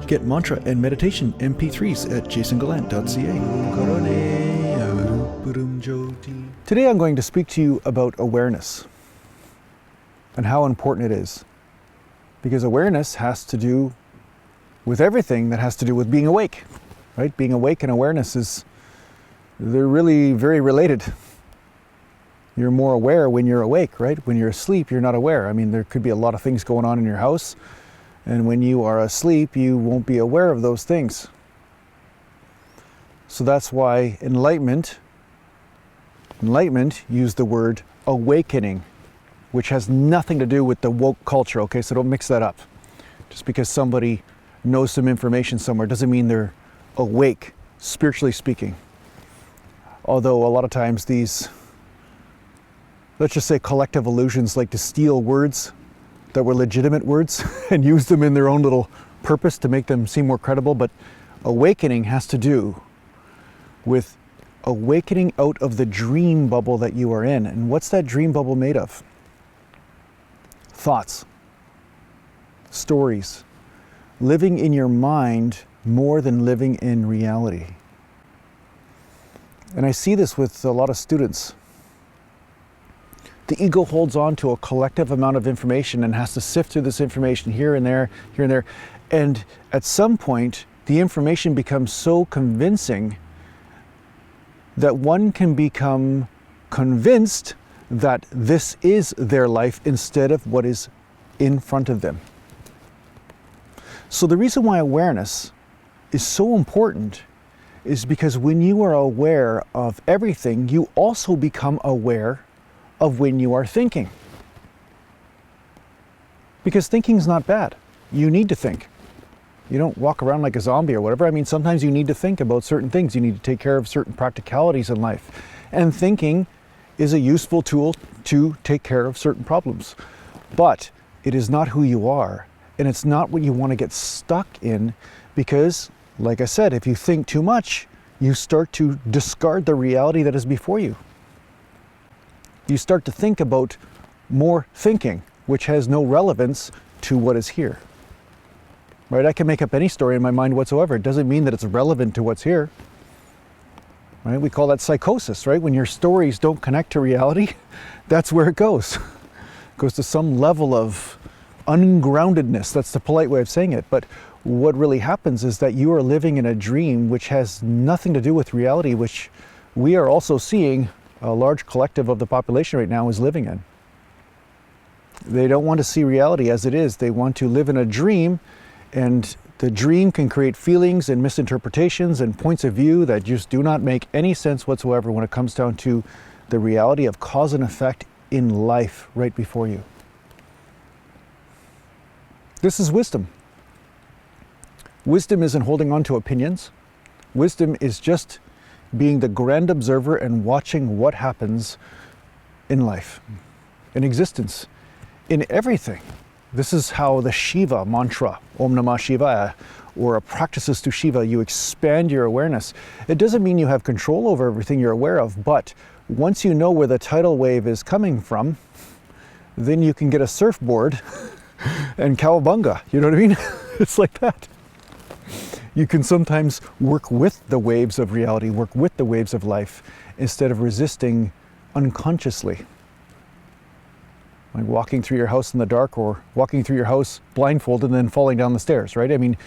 Get mantra and meditation MP3s at jasongallant.ca. Today I'm going to speak to you about awareness and how important it is. Because awareness has to do with everything that has to do with being awake, right? Being awake and awareness they're really very related. You're more aware when you're awake, right? When you're asleep, you're not aware. I mean, there could be a lot of things going on in your house, and when you are asleep, you won't be aware of those things. So that's why enlightenment used the word awakening, which has nothing to do with the woke culture, okay? So don't mix that up. Just because somebody knows some information somewhere doesn't mean they're awake, spiritually speaking. Although a lot of times these, let's just say collective illusions, like to steal words that were legitimate words and use them in their own little purpose to make them seem more credible. But awakening has to do with awakening out of the dream bubble that you are in. And what's that dream bubble made of? Thoughts, stories, living in your mind more than living in reality. And I see this with a lot of students. The ego holds on to a collective amount of information and has to sift through this information here and there, here and there. And at some point, the information becomes so convincing that one can become convinced that this is their life instead of what is in front of them. So the reason why awareness is so important is because when you are aware of everything, you also become aware of when you are thinking. Because thinking is not bad. You need to think. You don't walk around like a zombie or whatever. I mean, sometimes you need to think about certain things. You need to take care of certain practicalities in life. And thinking is a useful tool to take care of certain problems. But it is not who you are. And it's not what you want to get stuck in, because, like I said, if you think too much, you start to discard the reality that is before you. You start to think about more thinking, which has no relevance to what is here. Right? I can make up any story in my mind whatsoever. It doesn't mean that it's relevant to what's here. Right? We call that psychosis, right? When your stories don't connect to reality, that's where it goes. It goes to some level of ungroundedness. That's the polite way of saying it. But what really happens is that you are living in a dream which has nothing to do with reality, which we are also seeing a large collective of the population right now is living in. They don't want to see reality as it is. They want to live in a dream, and the dream can create feelings and misinterpretations and points of view that just do not make any sense whatsoever when it comes down to the reality of cause and effect in life right before you. This is wisdom. Wisdom isn't holding on to opinions. Wisdom is just being the grand observer and watching what happens in life, in existence, in everything. This is how the Shiva mantra, Om Namah Shivaya, or practices to Shiva, you expand your awareness. It doesn't mean you have control over everything you're aware of, but once you know where the tidal wave is coming from, then you can get a surfboard and cowabunga, you know what I mean? It's like that. You can sometimes work with the waves of reality, work with the waves of life, instead of resisting unconsciously. Like walking through your house in the dark, or walking through your house blindfolded and then falling down the stairs, right? I mean,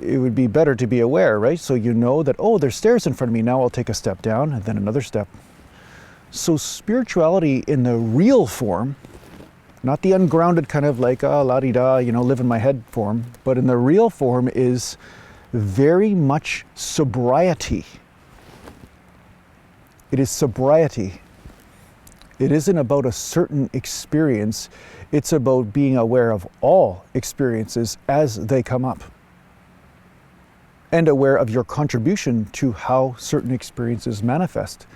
it would be better to be aware, right? So you know that, oh, there's stairs in front of me, now I'll take a step down and then another step. So spirituality in the real form, not the ungrounded kind of like, la-di-da, live in my head form, but in the real form is very much sobriety. It is sobriety. It isn't about a certain experience. It's about being aware of all experiences as they come up, and aware of your contribution to how certain experiences manifest,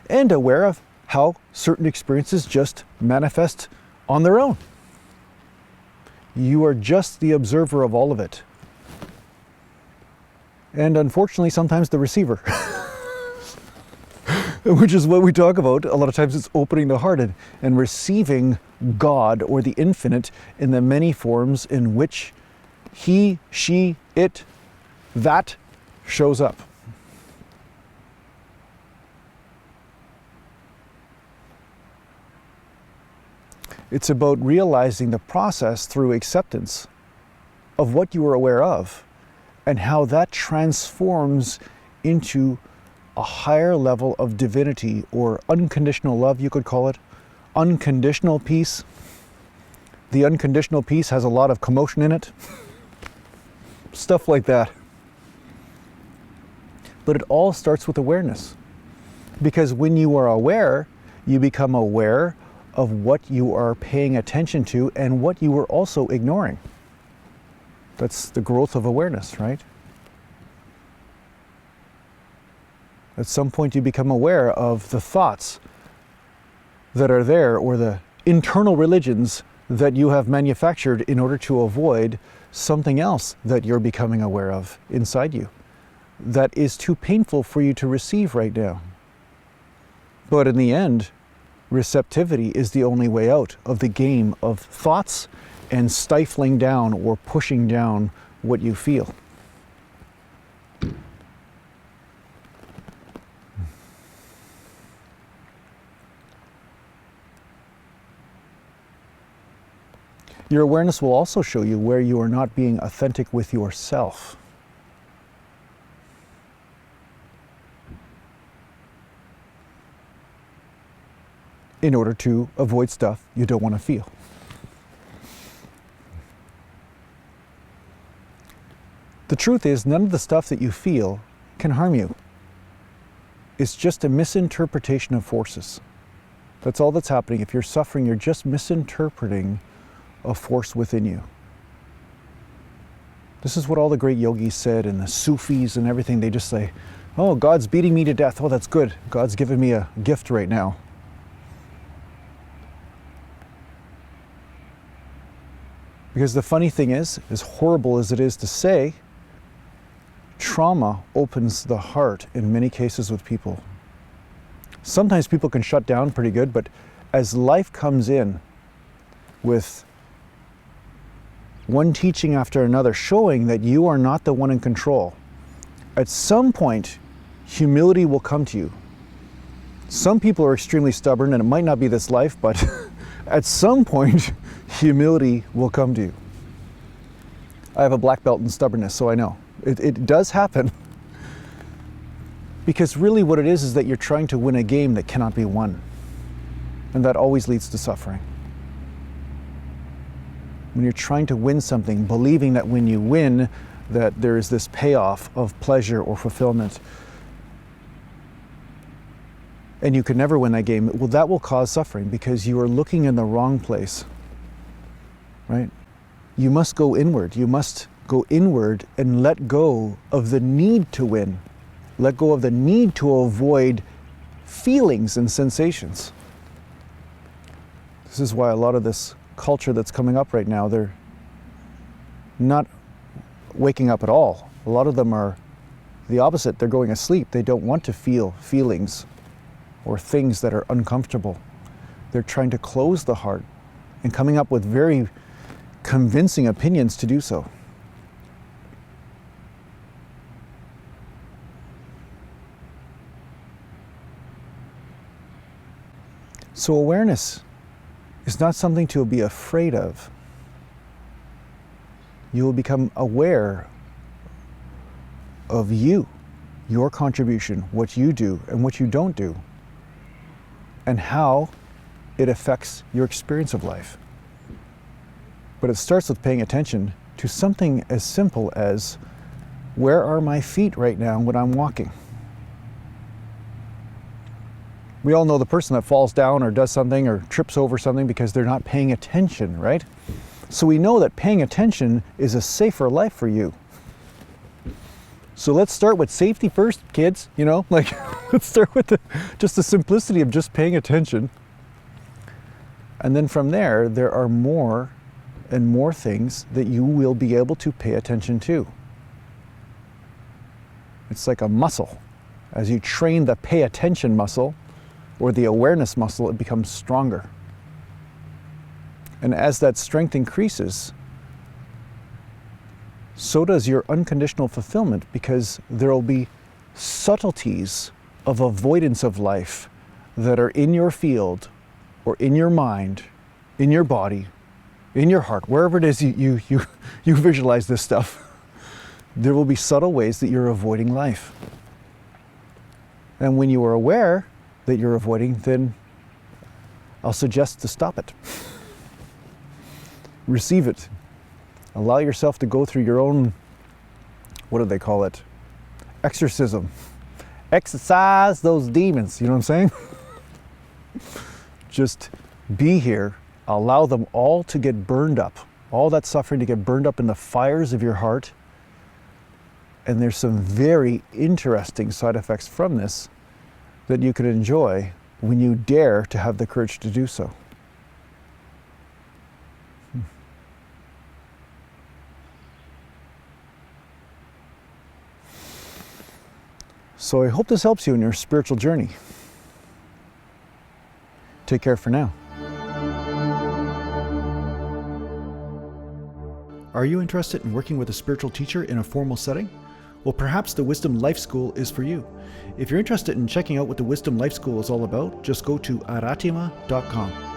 and aware of how certain experiences just manifest on their own. You are just the observer of all of it. And unfortunately, sometimes the receiver. Which is what we talk about. A lot of times it's opening the heart and receiving God or the infinite in the many forms in which he, she, it that shows up. It's about realizing the process through acceptance of what you are aware of and how that transforms into a higher level of divinity, or unconditional love, you could call it, unconditional peace. The unconditional peace has a lot of commotion in it. Stuff like that. But it all starts with awareness. Because when you are aware, you become aware of what you are paying attention to and what you are also ignoring. That's the growth of awareness, right? At some point you become aware of the thoughts that are there, or the internal religions that you have manufactured in order to avoid something else that you're becoming aware of inside you that is too painful for you to receive right now. But in the end, receptivity is the only way out of the game of thoughts and stifling down or pushing down what you feel. Your awareness will also show you where you are not being authentic with yourself. In order to avoid stuff you don't want to feel. The truth is, none of the stuff that you feel can harm you. It's just a misinterpretation of forces. That's all that's happening. If you're suffering, you're just misinterpreting a force within you. This is what all the great yogis said, and the Sufis and everything. They just say, oh, God's beating me to death. Oh, that's good. God's giving me a gift right now. Because the funny thing is, as horrible as it is to say, trauma opens the heart in many cases with people. Sometimes people can shut down pretty good, but as life comes in with one teaching after another showing that you are not the one in control, at some point, humility will come to you. Some people are extremely stubborn, and it might not be this life, but at some point, humility will come to you. I have a black belt in stubbornness, so I know. It does happen. Because really what it is that you're trying to win a game that cannot be won. And that always leads to suffering. When you're trying to win something, believing that when you win, that there is this payoff of pleasure or fulfillment, and you can never win that game, well, that will cause suffering because you are looking in the wrong place, right? You must go inward. You must go inward and let go of the need to win. Let go of the need to avoid feelings and sensations. This is why a lot of this culture that's coming up right now, they're not waking up at all. A lot of them are the opposite. They're going asleep. They don't want to feel feelings or things that are uncomfortable. They're trying to close the heart and coming up with very convincing opinions to do so. So awareness is not something to be afraid of. You will become aware of you, your contribution, what you do and what you don't do, and how it affects your experience of life. But it starts with paying attention to something as simple as, where are my feet right now when I'm walking? We all know the person that falls down or does something or trips over something because they're not paying attention, right? So we know that paying attention is a safer life for you. So let's start with safety first, kids, let's start with just the simplicity of just paying attention. And then from there are more and more things that you will be able to pay attention to. It's like a muscle. As you train the pay attention muscle, or the awareness muscle, it becomes stronger. And as that strength increases, so does your unconditional fulfillment, because there will be subtleties of avoidance of life that are in your field or in your mind, in your body, in your heart, wherever it is you visualize this stuff. There will be subtle ways that you're avoiding life. And when you are aware that you're avoiding, then I'll suggest to stop it. Receive it. Allow yourself to go through your own, what do they call it? Exorcism. Exorcise those demons, you know what I'm saying? Just be here, allow them all to get burned up, all that suffering to get burned up in the fires of your heart. And there's some very interesting side effects from this that you can enjoy when you dare to have the courage to do so. So I hope this helps you in your spiritual journey. Take care for now. Are you interested in working with a spiritual teacher in a formal setting? Well, perhaps the Wisdom Life School is for you. If you're interested in checking out what the Wisdom Life School is all about, just go to aratima.com.